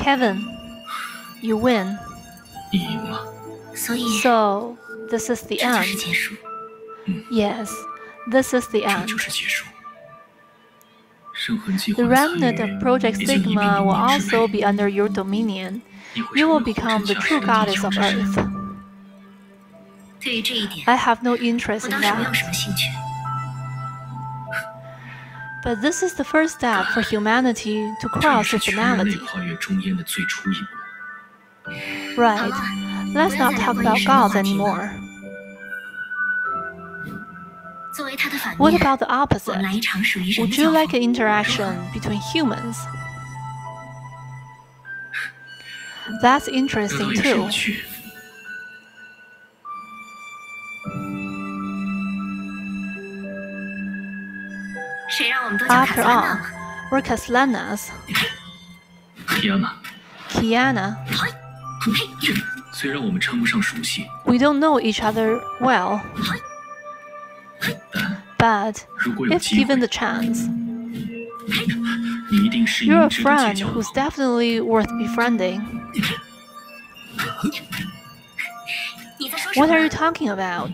Kevin, you win. 你赢了。So, this is the end. Yes, this is the 这 end. 就是结束。圣魂计划 The 的参 remnant of 与 Project 已经一并 Sigma 由 will 你支 also 配。 be under your dominion. 你会 You 成 will 为 become 后 the 真下 true 神的 goddess 佼 of 之神。 Earth. 对于这一点， I have no interest 我 in 倒是没有 that. 什么兴趣。 But this is the first step for humanity to 这也 cross 是全人类 infinality. 跨越中烟的最初一步。 Right. Let's not talk about gods anymore. 作为他的反 What 面， about the 我 opposite? 们来一场属于人 Would 的 you 交 like 锋。 an interaction between humans? That's 这倒 interesting 也是有 too. 趣。 谁让我们都叫卡 After 萨娜 all, 嘛？ we're Caslanas. 天哪！ Kiana. 虽然我们称不上熟悉， We don't know each other well, 但 but 如果有 if 机 given 会， the chance, 你一定是一 you're 名 a 值得结 friend 交的 who's 好友。 definitely worth befriending. 你在说什 What are 么 you？talking about?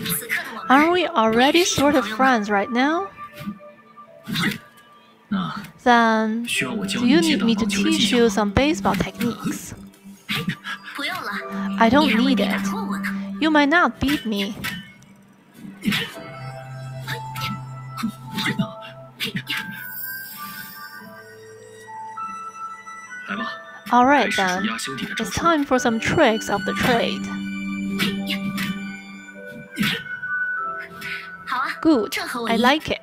此刻的我们 Aren't we already sort of friends right now? 那 Then, 需要我教 do 你 you 一些 need 打 me to 网球的技 teach 巧 you 吗？ some baseball techniques? 不用了， I 你 don't 还会 need 没打 it. 过我呢。 You might not beat me. 来吧， Alright 来试试 then, 压兄弟的招 it's 数。 time for some tricks of the trade. 好啊， Good, 正合我 I 意。 like it.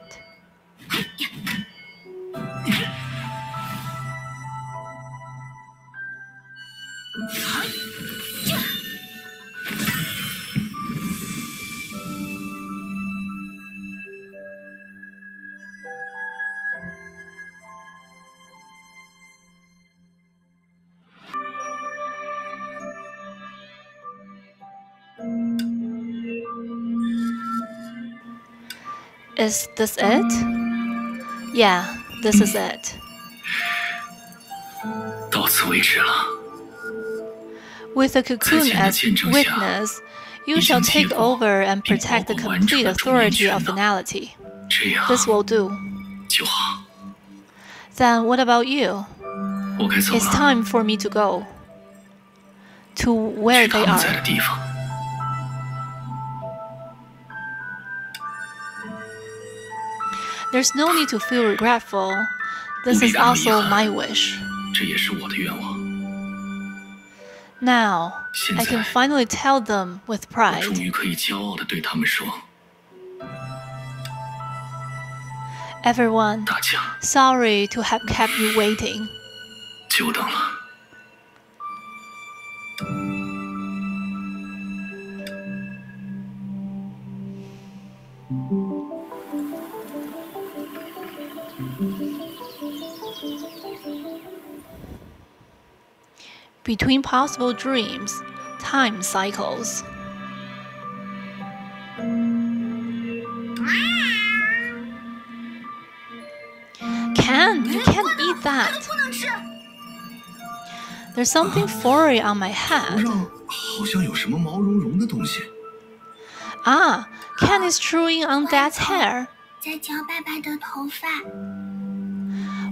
Is this it? Yeah, this is it. 到此为止了。 With the cocoon as 在见证下， witness, you shall take over and protect the complete authority of finality. 这样 This will do. 就好。 Then what about you? 我该走 It's 了， time for me to go. To where 去 they 他们在的 are. 地方。 There's no need to feel regretful. This is also my wish. 这也是我的愿望。 Now, 现 I can 在 finally tell them with 我 pride. 终于可以骄傲地对他们说， Everyone, 大家 sorry to have kept you waiting. 久等了。 Between possible dreams, time cycles. Ken, you can't eat that. 不能吃。 There's something furry on my 头 head. 上好像有什么毛茸茸的东西。 Ah, Ken is chewing on Dad's hair. 在嚼爸爸的头发。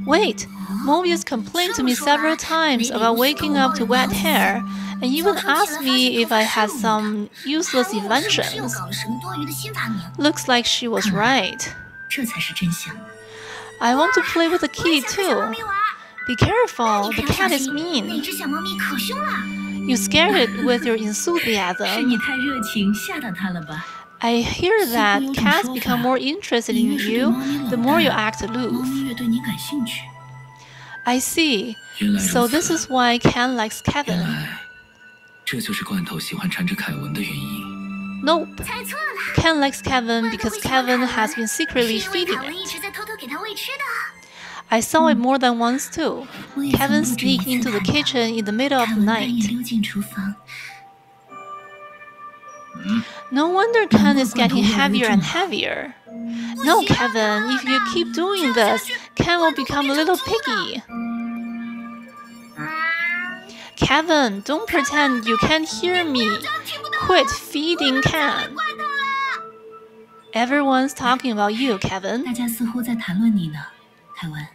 Wait, Mobius complained to me several times about waking up to wet hair, and even asked me if I had some useless 是不是又 inventions. 搞了什么多余的新发明？ Looks like she was right. 这才是真相。 I want to play with the key 想和小猫 too. 咪玩。 Be careful, 你 the 可要 cat 小 is 心，那 mean. 只小猫咪可凶了。 You scared it with your 是 enthusiasm. 你太热情吓到他了吧？ I hear that cats become more interested in you the more you act 猫 aloof. 咪越对你感兴趣。 I see. 原来 So 如 this 此， is why Ken likes 原 Kevin. 来这就是罐头喜欢缠着凯文的原因。 Nope. 猜错了。 Ken likes Kevin because Kevin has been 是 secretly 因为 feeding 凯文一 it. 直在偷偷给他喂吃的。 I saw it more than once too. 我也 Kevin 曾不止一 sneaked 次 into the 看到 kitchen in the middle of 凯 the 文半夜 night. 溜进厨房。 No wonder Ken is getting heavier and heavier. No, Kevin, if you keep doing this, Ken will become a little piggy. Kevin, don't pretend you can't hear me. Quit feeding Ken. Everyone's talking about you, Kevin. 大家似乎在谈论你呢，凯文。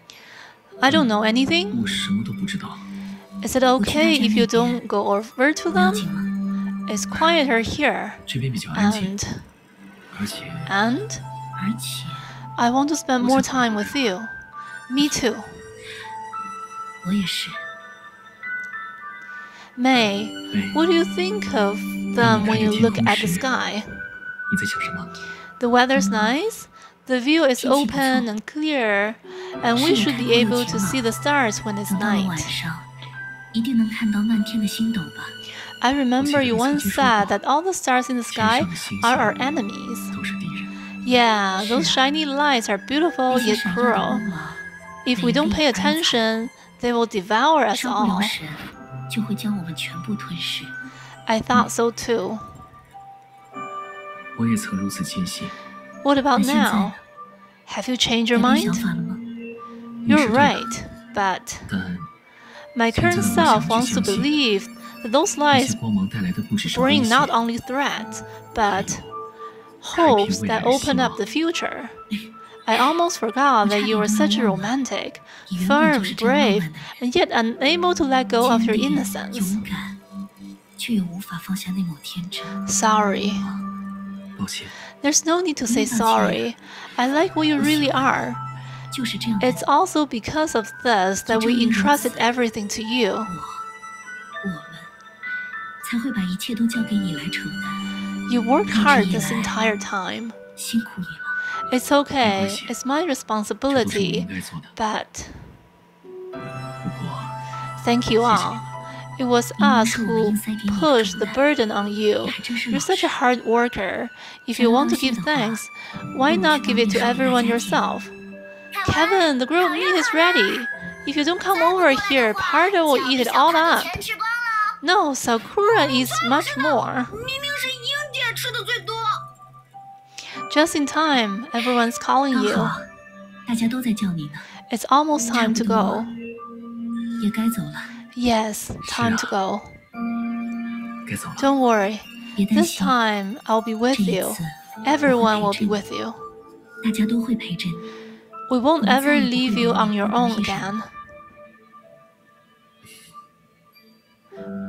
I don't know anything. 我什么都不知道。 Is it okay if you don't go over to 不要 them? 紧吗？ It's quieter here. 这边比较安静， And 而且 I want to spend more time with you. Me too. 我也是。 May, what do you think of them when you look at the sky? 你在想什么？ The weather's nice. The view is open and clear, and we should be able to see the stars when it's 等到了晚 night. 上，一定能看到漫天的星斗吧？ I remember you once said that all the stars in the sky are our enemies. 都是敌人。 Yeah, those shiny lights are beautiful 那些 yet 闪耀的 cruel. 光芒， If we don't pay attention, they will devour us 稍不 all. 留神就会将我们全部吞噬。 I thought so too. 我也曾如此坚信。 What about 那现在 now? Have you changed your 改变 mind? 想法了吗？ You're right, but 但 my current self wants to believe that those 那 lights 些光芒带来的不只是危 bring 险， not only threats, but hopes that open up the future. I almost forgot that you were such a romantic, firm, brave, and yet unable to let go of your 坚定 innocence. 勇敢，却又无法放下那抹天真。 Sorry. 抱歉， There's no need to say sorry. I like what you really are. 就是这样的 It's also because of this that we entrusted everything to you. 我们才会把一切都交给你来承担。 You worked hard this entire time. 辛苦你了。 It's okay. It's my 这都是我 responsibility. 应该做的。 But 不过， thank you all. It was us who pushed the burden on you. You're such a hard worker. If you want to give thanks, why not give it to everyone yourself? Kevin, the grilled meat is ready. If you don't come over here, Pardo will eat it all up. 全吃光了。 No, Sakura eats much more. 明明是英姐吃的最多。 Just in time, everyone's calling 刚 you. 好，大家都在叫你呢， It's almost time to go. 也该走了。 Yes, time to go. 该走了。 Don't worry. 别担 This 心， time I'll be 这 with 一 you. 次 Everyone 我 will 会 be 陪着 with you. 大家都会陪着你。 We won't ever leave you on your own again.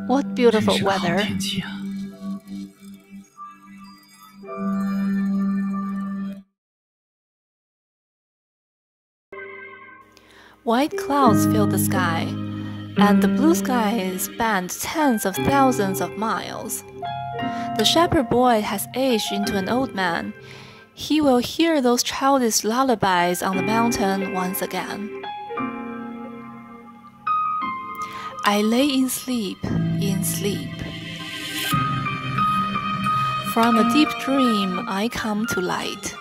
What 真 beautiful 是个好 weather. 天气啊！ White clouds fill the sky, and the blue sky spanned tens of thousands of miles. The shepherd boy has aged into an old man. He will hear those childish lullabies on the mountain once again. I lay in sleep, in sleep. From a deep dream I come to light.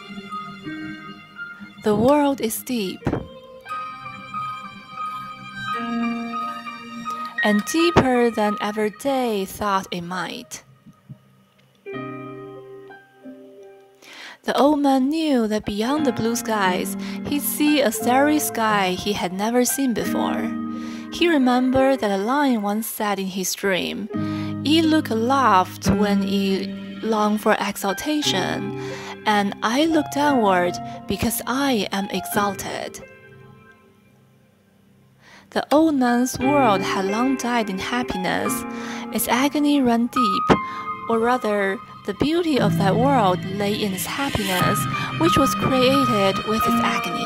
The world is deep, and deeper than ever day thought it might. The old man knew that beyond the blue skies, he'd see a starry sky he had never seen before. He remembered that a lion once said in his dream, "Ye look aloft when ye long for exaltation, and I look downward because I am exalted." The old man's world had long died in happiness. Its agony ran deep, or rather, the beauty of that world lay in its happiness, which was created with its agony.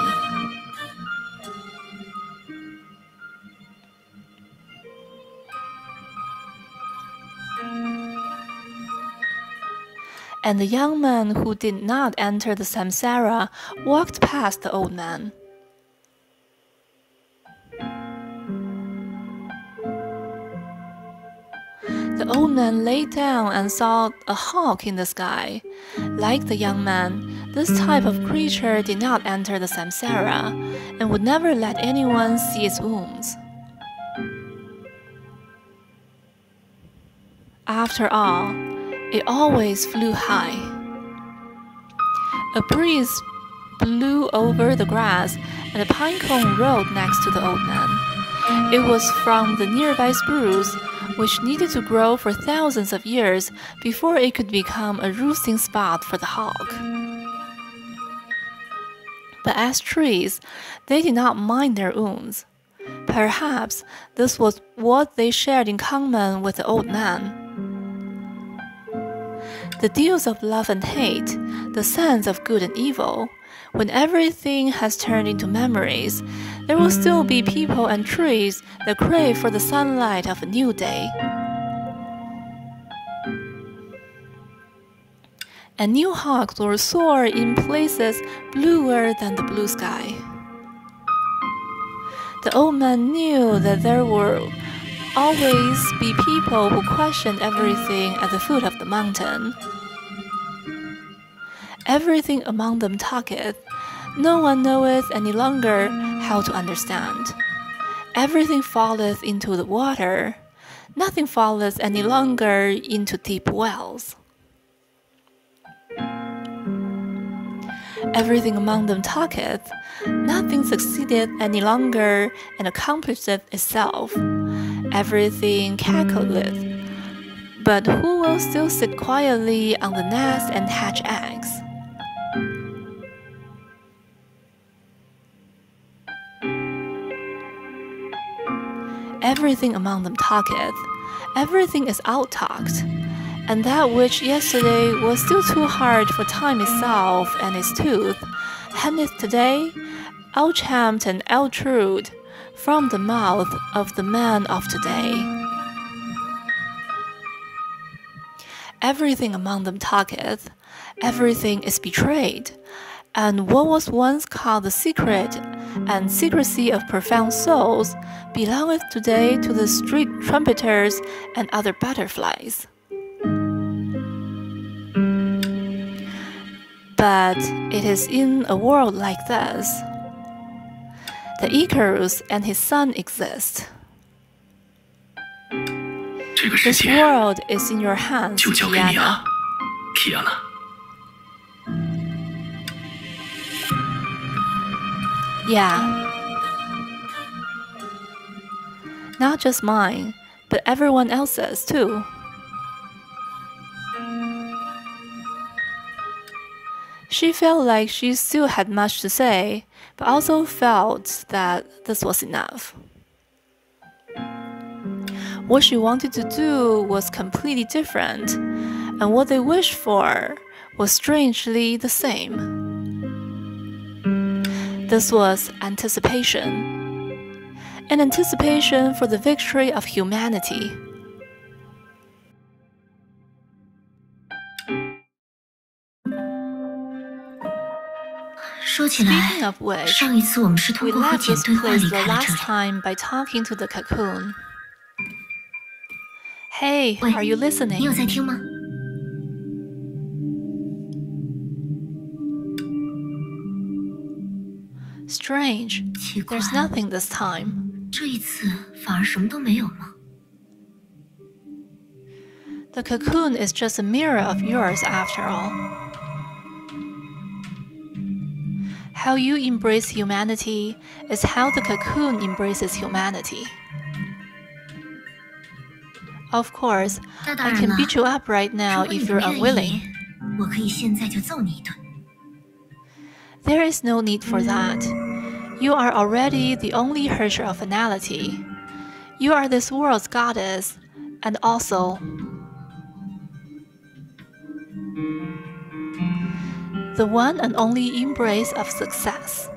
And the young man who did not enter the samsara walked past the old man. The old man lay down and saw a hawk in the sky. Like the young man, this type of creature did not enter the samsara and would never let anyone see its wounds. After all, it always flew high. A breeze blew over the grass, and a pine cone rolled next to the old man. It was from the nearby spruce, which needed to grow for thousands of years before it could become a roosting spot for the hawk. But as trees, they did not mind their wounds. Perhaps this was what they shared in common with the old man. The deals of love and hate, the sense of good and evil, when everything has turned into memories, there will still be people and trees that crave for the sunlight of a new day. And new hawks will soar in places bluer than the blue sky. The old man knew that there will always be people who questioned everything at the foot of the mountain. Everything among them talketh, no one knoweth any longer how to understand. Everything falleth into the water, nothing falleth any longer into deep wells. Everything among them talketh, nothing succeedeth any longer and accomplisheth itself. Everything cackleth, but who will still sit quietly on the nest and hatch eggs? Everything among them talketh, everything is out-talked, and that which yesterday was still too hard for time itself and its tooth, hangeth today, out-champed and out-trued, from the mouth of the man of today. Everything among them talketh, everything is betrayed, and what was once called the secret and secrecy of profound souls belongeth today to the street trumpeters and other butterflies. But it is in a world like this that Icarus and his son exist. This world is in your hands, 就交给你 Kiana. 了 ，Kiana。 Yeah. Not just mine, but everyone else's too. She felt like she still had much to say, but also felt that this was enough. What she wanted to do was completely different, and what they wished for was strangely the same. This was anticipation, an anticipation for the victory of humanity. Speaking of which, 上一次我们是通 we 过和 left 简 this 对话 place 离 the 开了这 last 里。 time by talking to the cocoon. Hey, 喂 are you 你有 listening? 在听吗？ Strange. 奇怪， There's nothing this time. 这一次反而什么都没有吗？ The cocoon is just a mirror of yours after all. How you embrace humanity is how the cocoon embraces humanity. Of course, 那当 I 然 can 了， beat you up right 如 now 果你 if 不 you're 愿 unwilling. 意，我可以现在就揍你一顿。 There is no need for that. You are already the only Herrscher of finality. You are this world's goddess, and also the one and only embrace of success.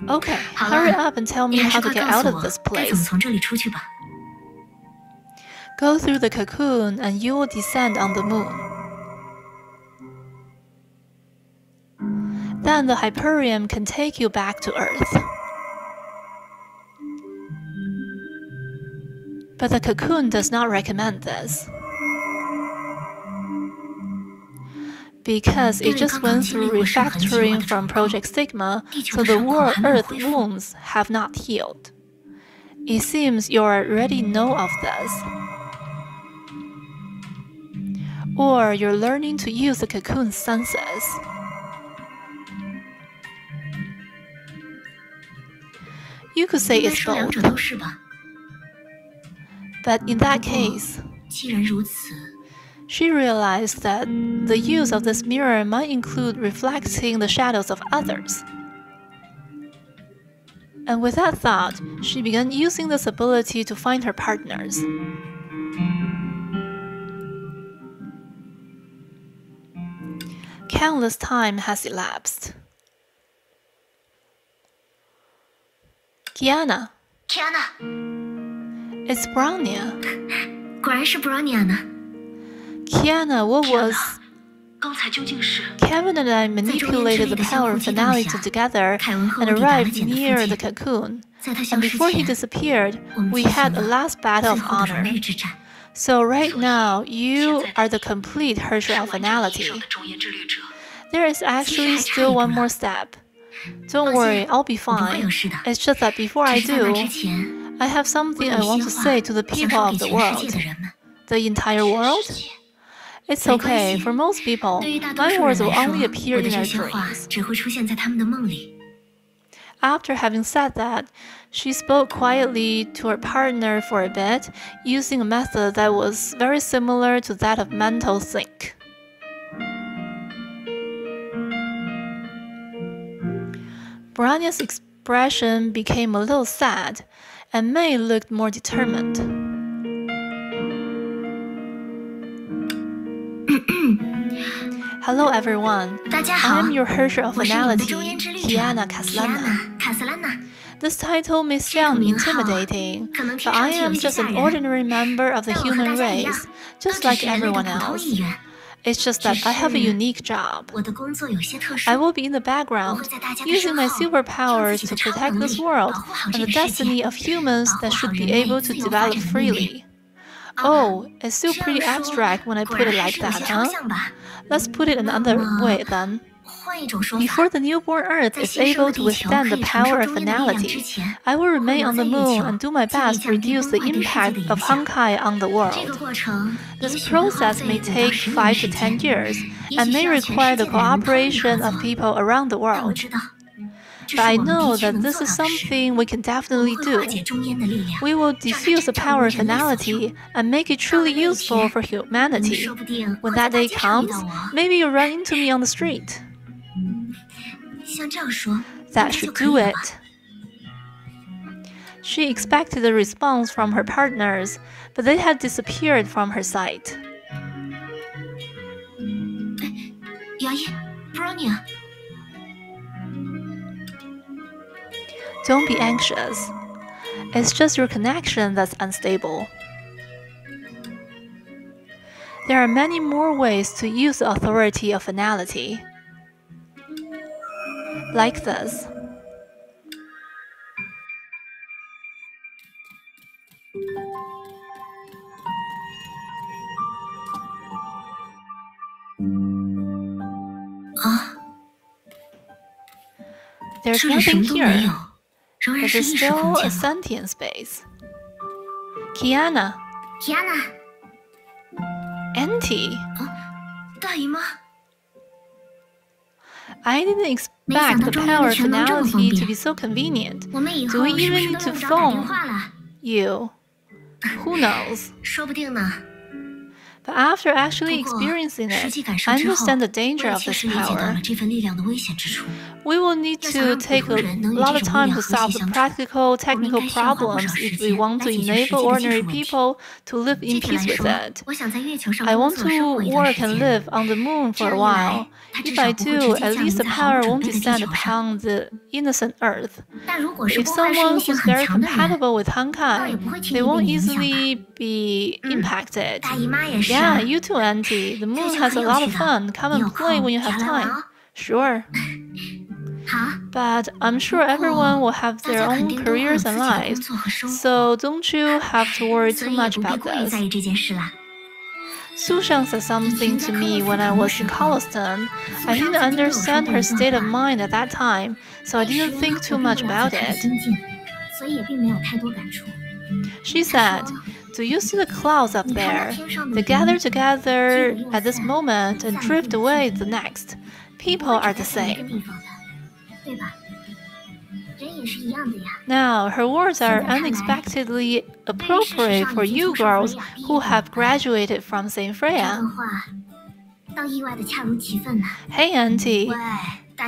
Okay, 好 hurry 了， up and tell 你 me 还 how 是 to 快 get 告 out 诉 of 我 this 该怎么 place. 从这里出去吧。 Go through the cocoon and you will descend on the moon. Then the Hyperion can take you back to Earth. But the cocoon does not recommend this. Because it just went through refactoring from Project Sigma, so the world Earth wounds have not healed. It seems you already know of this. Or you're learning to use the cocoon's senses. You could say 应该 it's 说两者 both. 都是吧。 But in that case, 既然如此， she realized that the use of this mirror might include reflecting the shadows of others. And with that thought, she began using this ability to find her partners. Countless time has elapsed. Kiana, 天哪， it's Bronya. 果然是 Bronya 呢。 Kiana, what 天 was... 哪，刚才究竟是？ Kevin and I manipulated the power of finality together and arrived near the cocoon. 在他消 And 失 before he 前， disappeared, 我们 we 进行 had a 了 last battle 最 of 后的荣 honor. 誉之战。 So right now, you are the complete Herrscher of 完整意义上 finality. 的忠言之律者。 There is actually still one more step. Don't worry, I'll be 我不会 fine. 有事的。 It's just that before 只 I 是在那 do, 之前， I have 我 something 有 I 一 want 些 to 话 say to the 想 people 说 of 给 the 全世 world. 界的人们。 The entire world? It's 没关 okay. 系。 For most people, 对于大多 my 数 words 人 will 来 only 说， appear 我的 in 这 their 些话 dreams. 只会出现在他们的梦里。 After having said that, she spoke quietly to her partner for a bit, using a method that was very similar to that of mental sync. Branya's expression became a little sad, and May looked more determined. Hello everyone, 大家 I 好， am your Herrscher of 我是你们的 Finality, 忠言之律者 Kiana Kaslana. Kaslana。 This title may sound 名号 intimidating, 可能 but 听 I 上去有 am 些 just 吓 an 人， ordinary member of the 但我和 human 大家一样， race, 都 just 只 like 是人类的 everyone 普通 else. 一员。 It's just that I have a unique job. 我的工作有些特殊， I will be in the 我 background, 会在大家的 using 身 my 后，用 superpowers 自己 to 的超 protect 能 this 力 world 保护好 and 这 the 个世界， destiny of humans 保 that 护好 should 人 be 类 able 自 to 由发 develop 展的命运。 freely. Oh, it's still 这 pretty 样说 abstract when I 果 put 然 it 还 like 是有 that, 些抽 huh? 象吧。 Let's put it another 那么 way then. 换一种说法， Before the newborn Earth 在 is 新生 able 的 to 地球 withstand 可 the 以承受 power of 中间的力量之 finality, 前， I will 会 remain 留 on 在 the 月 moon 球， and do my 尽力 best to 降低 reduce the 崩坏对世界 impact 的影 of 响。 Honkai on the 这个 world. 过程也 This 许会花 process 费 may 5到 take 10 5 年 to 时 10间， years 也 and 许需 may 要全 require 世 the 界的人通力 cooperation 合 of 作。 people around the 但我 world. 知道，这 But 是 I 我们 know 的确 that 能 this 做 is 到的事。 something we can 我 definitely 们会化 do. 解中间的力量， We will 让它 diffuse the 真正 power 为 of 人类所用。 finality and make it 到了 truly 那一 useful 天， for 我们 humanity. 说不定 When 会在 that 大 day 街上遇 comes, 到我。 maybe you run into me on the street. 像这样说，应 That 该就 should 可以 do 了吧？ it. She expected a response from her partners, but they had disappeared from her sight. 牙医 Bronya， Don't be anxious. It's just your connection that's unstable. There are many more ways to use the authority of finality. Like this. There's 这里什 nothing 么都没有 here, 仍然 but 是 it's 意识空 still a 间吗？ sentient space. Kiana, Kiana， Auntie, 大姨妈， I didn't expect the power of finality to be so convenient. 我们以 Do 后 we 是不 even 是 need 都 to 用不着打电 phone 话了？ you? Who knows? 说不定呢。 But after actually 不过 experiencing 实 it, 际感受 I 之后， understand the 我 danger 也 of 确 this 实理解到 power. 了这份力量的危险之处。 We will need 要想 to 让普 take 通 a 人能与 lot 这 of 种 time 力 to 量和 solve 谐 the 相处， practical, 我们 technical 应该需要花不少 problems 时 if we 间 want 来 to 解决实 enable 际的技 ordinary 术问题。 people to live 具 in 体来 peace with 说， it. 我想在月球上 I 工 want 作生 to 活一段 work 时 and 间。 live on the moon 这 for a 样一 while. 来，它至 If 少 I 不会 do, 直接 at 降临 least the 在毫无 power 准 won't 备的地 descend 球上。 upon the innocent Earth. 但如果是 If 破坏适 someone 应性 who's 很 very 强的人， compatible with 倒也 Honkai, 不会轻 they 易被 won't 你影响吧？ easily be impacted. 大姨妈也是。 Yeah, you too, Auntie. The 这 moon 就 has 很 a 有 lot 趣 of 的。 fun. Come 你有 and play 空 when you 常 have 来玩 time. 哦。 Sure. 好， But I'm sure everyone will have 大 their 家肯 own 定都会有 careers 自 and 己的工 lives, 作和生活， so don't you have to worry 所 too 以也 much 不必 about 过于 this. 在意这件事啦。 Sushang said something to me when I was in Colliston. I didn't understand her state of mind at that time, so I didn't think too much about it. 所以也并没有太多感触。 She said, "Do you see the clouds up there? They gather together at this moment and drift away the next. People are the 一个 same." 地方的，对吧？ Now, her words are unexpectedly appropriate for you girls who have graduated from St. Freya. Hey, Auntie.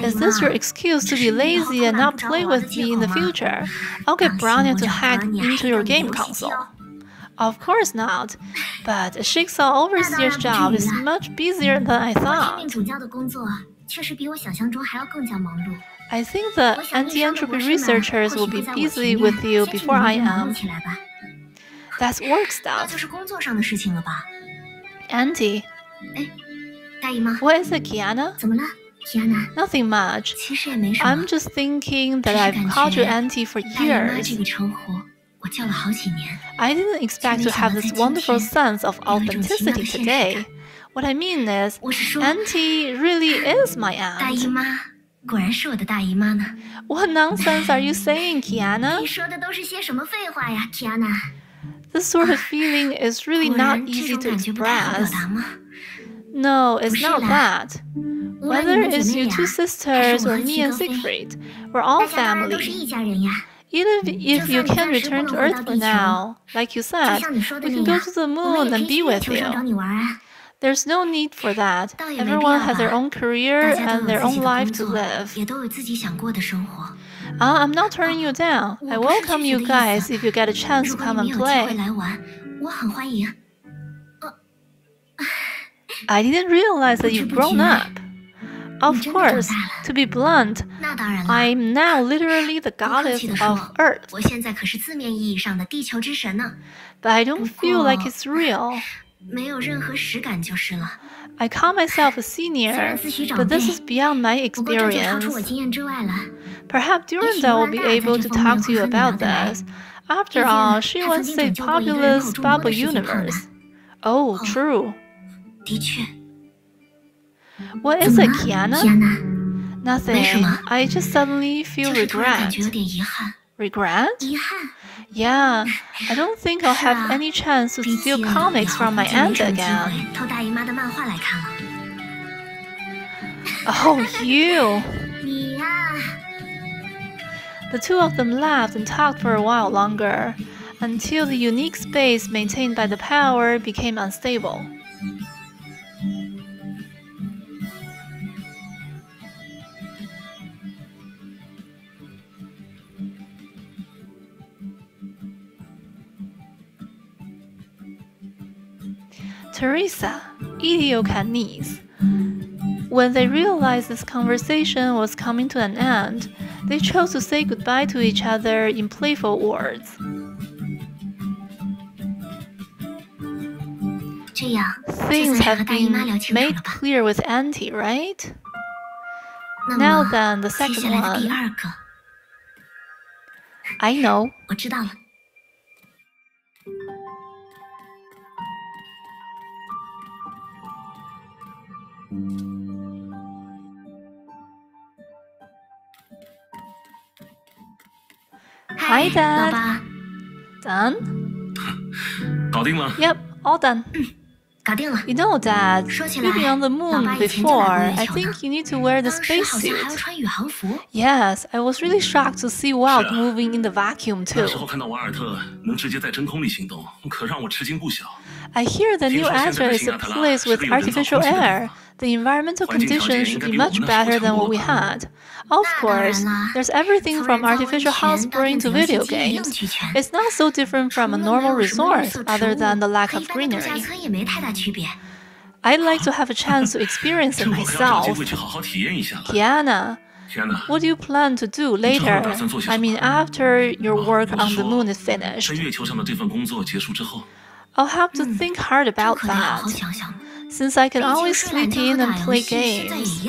Is this your excuse to be lazy and not play with me in the future? I'll get Bronya to hack into your game console. Of course not, but a Jigsaw overseer's job is much busier than I thought. I think the anti-entropy researchers will be busy with you before I am. That's work stuff. Auntie. What is it, Kiana? Nothing much. I'm just thinking that I've called you Auntie for years. I didn't expect to have this wonderful sense of authenticity today. What I mean is, Auntie really is my aunt. What nonsense are you saying, Kiana? This sort of feeling is really not easy to express. No, it's not that. Whether it's you two sisters or me and Siegfried, we're all family. Even if you can't return to Earth for now, like you said, we can go to the moon and be with you. There's no need for that. Everyone has their own career and their own life to live. I'm not turning you down. I welcome you guys if you get a chance to come and play. I didn't realize that you've grown up. Of course, to be blunt, I'm now literally the goddess of Earth. But I don't feel like it's real. I call myself a senior, but this is beyond my experience. Perhaps Duranda will be able to talk to you about this. After all, she wants a populous bubble universe. Oh, true. What is it, Kiana? Nothing. I just suddenly feel regret. Regret? Yeah, I don't think I'll have any chance to steal comics from my aunt again. Oh, you! The two of them laughed and talked for a while longer, until the unique space maintained by the power became unstable. Teresa, Idiocanese. When they realized this conversation was coming to an end, they chose to say goodbye to each other in playful words. Things have been made clear with Auntie, right? Now then, the second one. I know. Hi, Dad. Done? 搞定了。 Yep, all done. You know, Dad, you've been on the moon before. I think you need to wear the spacesuit. Yes, I was really shocked to see Walt moving in the vacuum too. I hear the new address is a place with artificial air. The environmental conditions should be much better than what we had. Of course, there's everything from artificial hot spring to video games. It's not so different from a normal resort, other than the lack of greenery. I'd like to have a chance to experience it myself. Kiana, what do you plan to do later? I mean, after your work on the moon is finished. I'll have to think hard about that, since I can always sleep in and play games.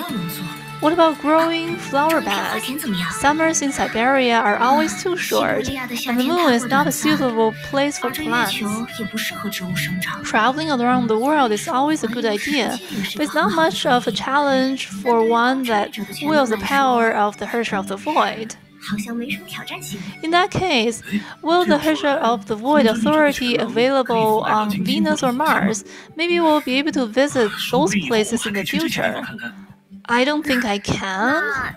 What about growing flower beds? Summers in Siberia are always too short, and the moon is not a suitable place for plants. Traveling around the world is always a good idea, but it's not much of a challenge for one that wields the power of the Herrscher of the Void. In that case, will the Herrscher of the Void authority available on Venus or Mars? Maybe we'll be able to visit those places in the future. I don't think I can.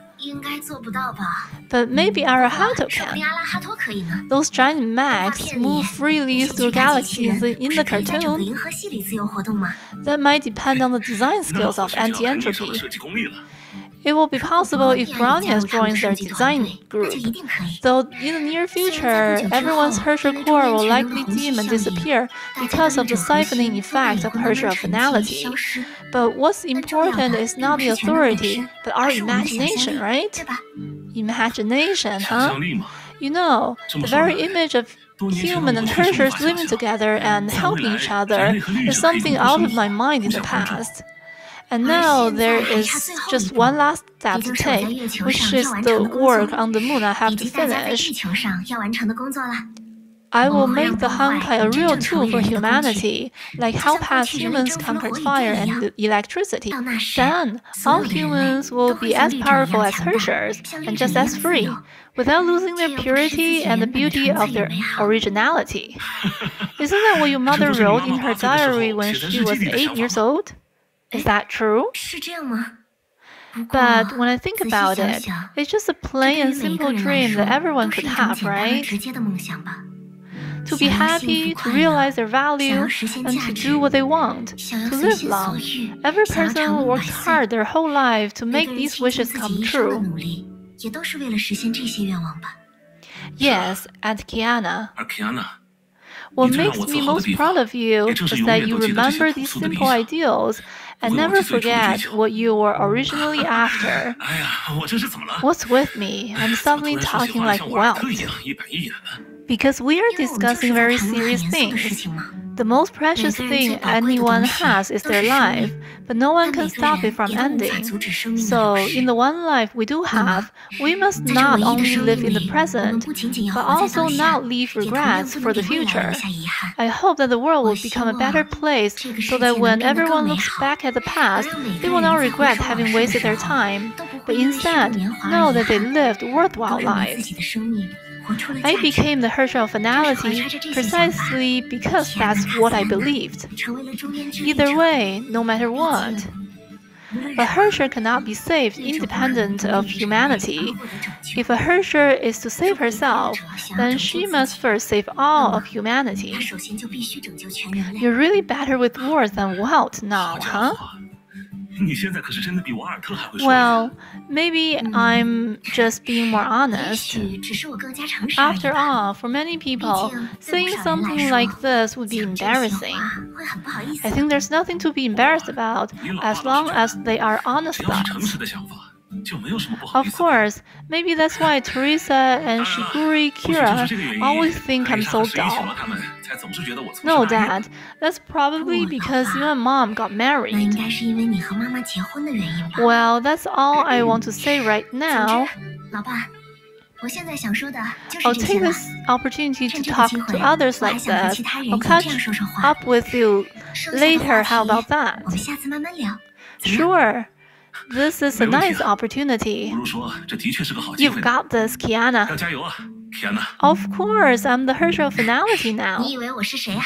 But maybe Arahato 说不定 can. 阿拉哈托可以呢。 Those giant mechs move freely through galaxies in the 可以在整个 cartoon. 银河系里自由活动吗？ That might depend on the design 那 skills 或 of 许就要看你手的 anti-entropy. 设计功力了。 It will be possible if 如果 Brownians 加入 joins 设 their 计团 design 队，那就 group. 一定可以。 Though in the near future, everyone's Herschel core will likely dim and disappear because of the siphoning effect of Herschel finality. But what's important is not the authority, but our imagination, right? 对吧？ Imagination, 想 huh? 象力嘛， You know, the very image of 多年前 human 我 and 确实无 Herschels 法想 living 象， together and 在未 helping 来 each 人 other 类和绿 is 者可以 something 共同 out 生 of my 活， mind in 互 the 相关注。 past. And now there 而现在 is 还差最后 just 一步， one last step 也 to 就是我在 take, 月球 which 上 is 要完 the 成的工 work 作， on the moon I have 以 to 及大家在地 finish. 球上要完成的工作啦。 I will 我们会 make the 让破坏 Honkai a 真 real 正成 tool 为 for 人类的工具， humanity, like 就 how 像过 past 去人类 humans 征服了 conquered 火与 fire 地一样。 and electricity. 到那时， Then 所 all 有的人类 humans will 都会 be 像 as 绿者一 powerful 样 as 强大， Herschers 像绿 and 者 just 一样 as 自 free, 由。 without losing 这 their 又不是自己 purity and the 原本的 beauty 纯 of 粹与 their 美好。 originality. Isn't that what your 这 mother 都是你 wrote 妈 in 妈 her 8岁的时 diary 候 when 写在 she 日 was 记里的 8 想法 years 吗？ old? Is that true? 是这样吗？不过 But when I think 仔细 about 想 it, 想， it's just a 这 plain 对于 and 每一个 simple 人来 dream 说 that everyone 都是 could 一种 have, 简单而 right? 直接的梦想吧。 To be 想要幸 happy, 福 to 快乐， realize their 想 value, 要实现 and 价 to 值， do what they want, 想要 to 随 live 心所 long. 欲， Every 想要 person 长命百 works 岁。 hard their whole life to 每 make 个人 these 倾尽 wishes 自己 come 一生的 true. 努力，也都是为了实现这些愿望吧。 Yes, Aunt Kiana. 而 Kiana， What 你最让 makes 我 me 自豪的 most 地方， proud of you 也正是 is 永 that 远 you 都记得这些 remember 朴 these 素的理 simple 想， ideals 不 and 会忘 never 记最初的追 forget 求。 what you were originally after. 哎呀，我这是怎么了？ What's with me? I'm 怎么突 suddenly 然说起 talking 话来 like 像瓦尔特 Welt. 一样一板一眼的？ Because we are 因为我们就是 discussing 在 very 谈论很 serious 严肃的事 things. 情嘛。 The most precious 每个人最 thing 宝贵的 anyone 东西 has is 都 their 是生 life, 命， but no one 但 can 每个 stop it 人 from 也都无法 ending. 阻止生命的 So, 流 in 逝。 the one life we do 那么 have, we must 在这 not 唯一的 only 生 live 命 in the 里，我们 present, 不仅仅要 but 活在 also 当下， not leave 也同样 regrets 不 for 能 the 给未来 future. 留下遗憾。 I hope that the world 我 will 希 become a 望 better place 这个 so 世界 that 能 when 变得更 everyone 美 looks 好， back at the 而 past, 让每 they 个 will 人 not 在回 regret 首往 having 事的 wasted 时 their 候， time, 都不 but 会因为虚度 instead 年华而 know 遗 that they 憾， lived 都 worthwhile 认为自 lives. 己的生命活出了 I 价值。 became the Herschel 怀 finality 揣着这些想法， precisely because 天呐 that's 卡 what I 塞纳 believed. 成为了中间之力 Either 者。 way, no matter 毕 what. 竟，无论 But 什么， Herschel cannot be saved 绿者不可能 independent 因 of 为人类而 humanity. 获得拯救。 If a Herschel is to 如 save 果一个绿 herself, 者想要 then 拯 she 救自 must 己， first save all 那么 of humanity. 他首先就必须拯救全人类。 You're really better with words than Welt now, 好家 huh? 伙，你现在可是真的比瓦尔特还会说 Well, 呀！ maybe I'm just being more 也 honest. 许只是我更加诚实而已 After 吧。 all, for many 毕 people, 竟对 saying 不少人来 something 说， like this would be 讲这些 embarrassing. 话会很不好意思 I 的。 think there's nothing to be embarrassed about 以老 as 爸 long 的 as they are honest 只要是诚 thoughts. 实的想法，就没有什么不好意 Of 思的。 course, maybe that's why Teresa and Shiguri 或许就 Kira 是这个原因， always think 海 I'm 上 so 的11 dull. 小了他们才总是觉得我从 No, 事大业。 Dad, that's probably because you and Mom got 那应 married. 该是因为你和妈妈结婚的原因吧。 Well, that's all I want to say right 总 now. 之，老爸，我现在想说的就 I'll 是这些 take 了。 this opportunity 趁 to 这个 talk 机 to 会， others 我还 like 想和 this. 其他人 I'll 也这 catch 样说说话。 up with you 剩下的 later. 话 How 题 about that? 我们下次慢慢聊。怎么样？ Sure. This is a 没问题 nice 啊。 opportunity. 不如说，这的确是个好机 You've 会呢。 got this, 要 Kiana. 加油啊，天哪！ Of course, I'm the Herschel finality 你 now. 以为我是谁啊？